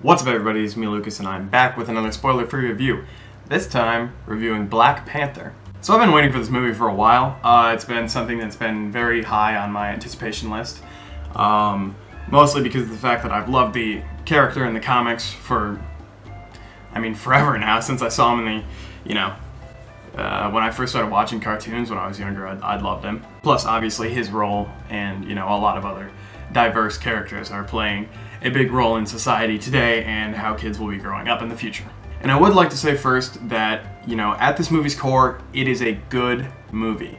What's up everybody, it's me Lucas and I'm back with another spoiler-free review. This time, reviewing Black Panther. So I've been waiting for this movie for a while. It's been something that's been very high on my anticipation list. Mostly because of the fact that I've loved the character in the comics for, forever now, since I saw him in the, when I first started watching cartoons when I was younger, I'd loved him. Plus, obviously, his role and, a lot of other diverse characters are playing a big role in society today and how kids will be growing up in the future. And I would like to say first that, at this movie's core, it is a good movie.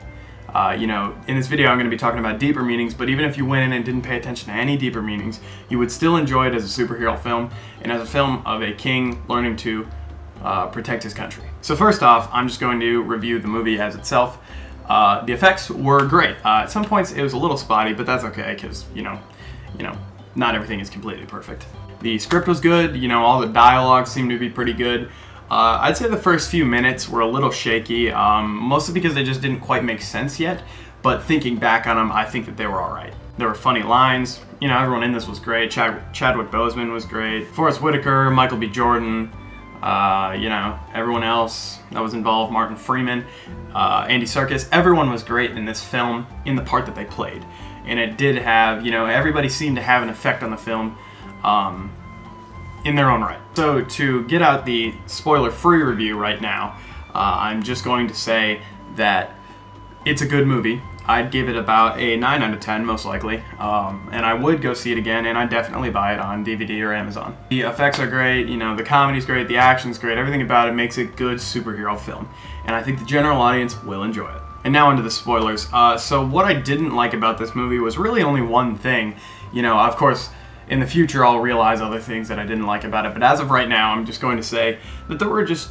In this video I'm going to be talking about deeper meanings, but even if you went in and didn't pay attention to any deeper meanings, you would still enjoy it as a superhero film and as a film of a king learning to protect his country. So first off, I'm just going to review the movie as itself. The effects were great. At some points it was a little spotty, but that's okay because, not everything is completely perfect. The script was good, all the dialogue seemed to be pretty good. I'd say the first few minutes were a little shaky, mostly because they just didn't quite make sense yet, but thinking back on them, I think that they were alright. There were funny lines, everyone in this was great. Chadwick Boseman was great. Forrest Whitaker, Michael B. Jordan, everyone else that was involved, Martin Freeman, Andy Serkis, everyone was great in this film in the part that they played. And it did have, everybody seemed to have an effect on the film in their own right. So to get out the spoiler-free review right now, I'm just going to say that it's a good movie. I'd give it about a 9 out of 10, most likely. And I would go see it again, and I'd definitely buy it on DVD or Amazon. The effects are great, the comedy's great, the action's great, everything about it makes a good superhero film. And I think the general audience will enjoy it. And now onto the spoilers. So what I didn't like about this movie was really only one thing. Of course, in the future I'll realize other things that I didn't like about it, but as of right now I'm just going to say that there were just,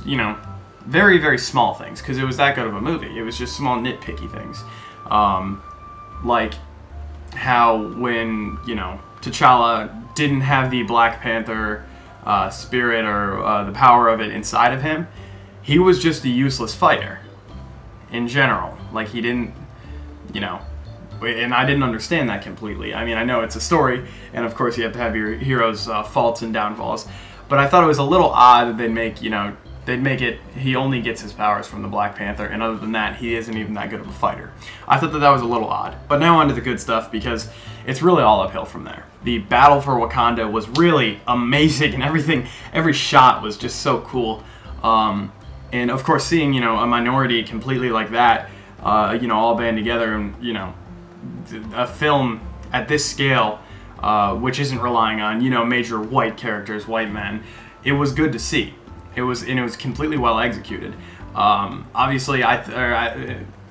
very, very small things, because it was that good of a movie. It was just small nitpicky things. Like how when, T'Challa didn't have the Black Panther spirit or the power of it inside of him, he was just a useless fighter in general. Like, he didn't, and I didn't understand that completely. I know it's a story, and of course you have to have your hero's faults and downfalls, but I thought it was a little odd that they'd make it, he only gets his powers from the Black Panther, and other than that, he isn't even that good of a fighter. I thought that was a little odd. But now on to the good stuff, because it's really all uphill from there. The battle for Wakanda was really amazing, and every shot was just so cool. And of course, seeing, a minority completely like that, all band together and, a film at this scale, which isn't relying on, major white characters, white men, it was good to see. It was completely well executed. Obviously, at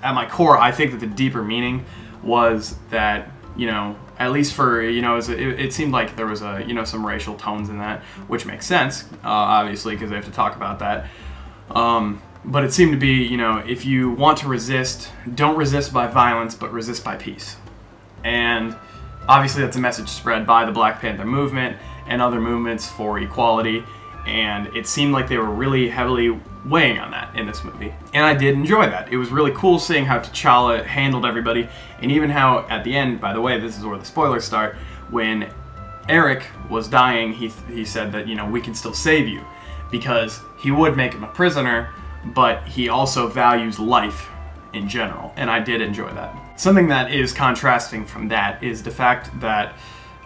my core, I think that the deeper meaning was that, at least for, it seemed like there was some racial tones in that, which makes sense, obviously, because they have to talk about that. But it seemed to be, if you want to resist, don't resist by violence, but resist by peace. And obviously that's a message spread by the Black Panther movement and other movements for equality, and it seemed like they were really heavily weighing on that in this movie. And I did enjoy that. It was really cool seeing how T'Challa handled everybody, and even how at the end, by the way, this is where the spoilers start, when Eric was dying, he said that, we can still save you, because he would make him a prisoner, but he also values life in general, and I did enjoy that. Something that is contrasting from that is the fact that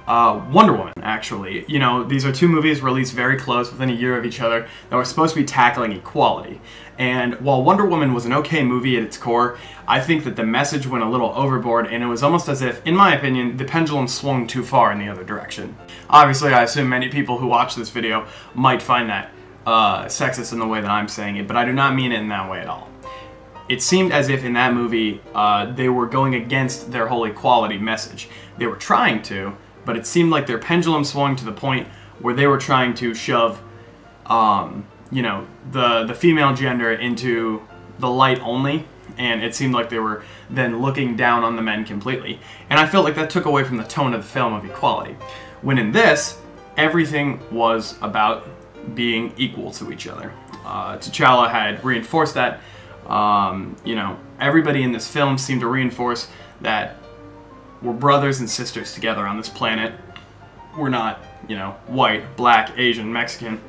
Wonder Woman, actually, these are two movies released very close, within a year of each other, that were supposed to be tackling equality. And while Wonder Woman was an okay movie at its core, I think that the message went a little overboard, and it was almost as if, in my opinion, the pendulum swung too far in the other direction. Obviously, I assume many people who watch this video might find that sexist in the way that I'm saying it, but I do not mean it in that way at all. It seemed as if in that movie they were going against their whole equality message. They were trying to, but it seemed like their pendulum swung to the point where they were trying to shove, the female gender into the light only, and it seemed like they were then looking down on the men completely. And I felt like that took away from the tone of the film of equality. When in this, everything was about being equal to each other. T'Challa had reinforced that. Everybody in this film seemed to reinforce that we're brothers and sisters together on this planet. We're not you know, white, black, Asian, Mexican,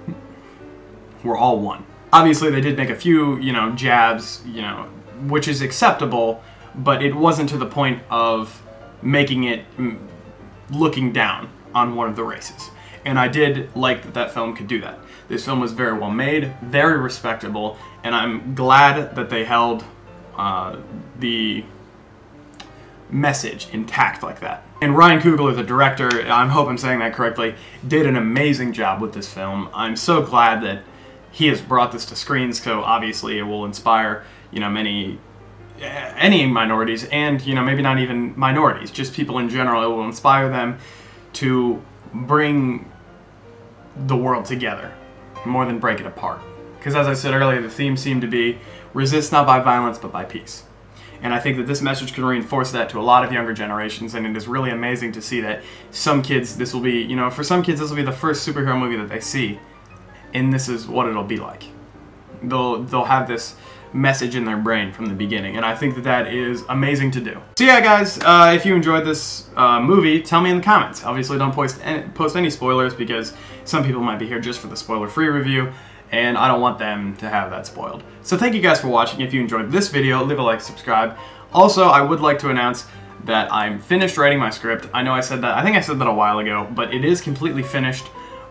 we're all one. Obviously, they did make a few, you know, jabs, you know, which is acceptable, but it wasn't to the point of making it looking down on one of the races. And I did like that that film could do that. This film was very well made, very respectable, and I'm glad that they held the message intact like that. And Ryan Coogler, the director, I hope I'm saying that correctly, did an amazing job with this film. I'm so glad that he has brought this to screens, so obviously it will inspire, you know, any minorities, and, you know, maybe not even minorities, just people in general. It will inspire them to bring the world together more than break it apart. Because as I said earlier, the theme seemed to be resist not by violence but by peace. And I think that this message can reinforce that to a lot of younger generations, and it is really amazing to see that some kids, this will be, you know, for some kids this will be the first superhero movie that they see, and this is what it'll be like. They'll have this message in their brain from the beginning, and I think that that is amazing to do. So yeah, guys, if you enjoyed this movie, tell me in the comments. Obviously, don't post any spoilers, because some people might be here just for the spoiler-free review, and I don't want them to have that spoiled. So thank you guys for watching. If you enjoyed this video, leave a like, subscribe. Also, I would like to announce that I'm finished writing my script. I know I said that, I think I said that a while ago, but it is completely finished.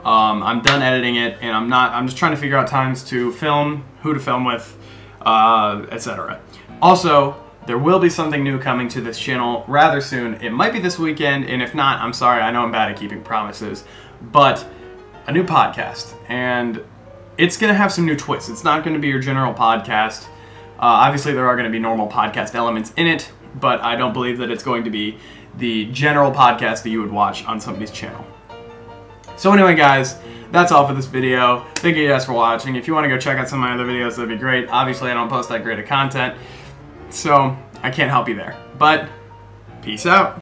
I'm done editing it, and I'm just trying to figure out times to film, who to film with, etc. Also, there will be something new coming to this channel rather soon. It might be this weekend, and if not, I'm sorry, I know I'm bad at keeping promises, but a new podcast, and it's going to have some new twists. It's not going to be your general podcast. Obviously, there are going to be normal podcast elements in it, but I don't believe that it's going to be the general podcast that you would watch on somebody's channel. So anyway, guys, that's all for this video. Thank you guys for watching. If you want to go check out some of my other videos, that'd be great. Obviously, I don't post that great of content, so I can't help you there. But, peace out.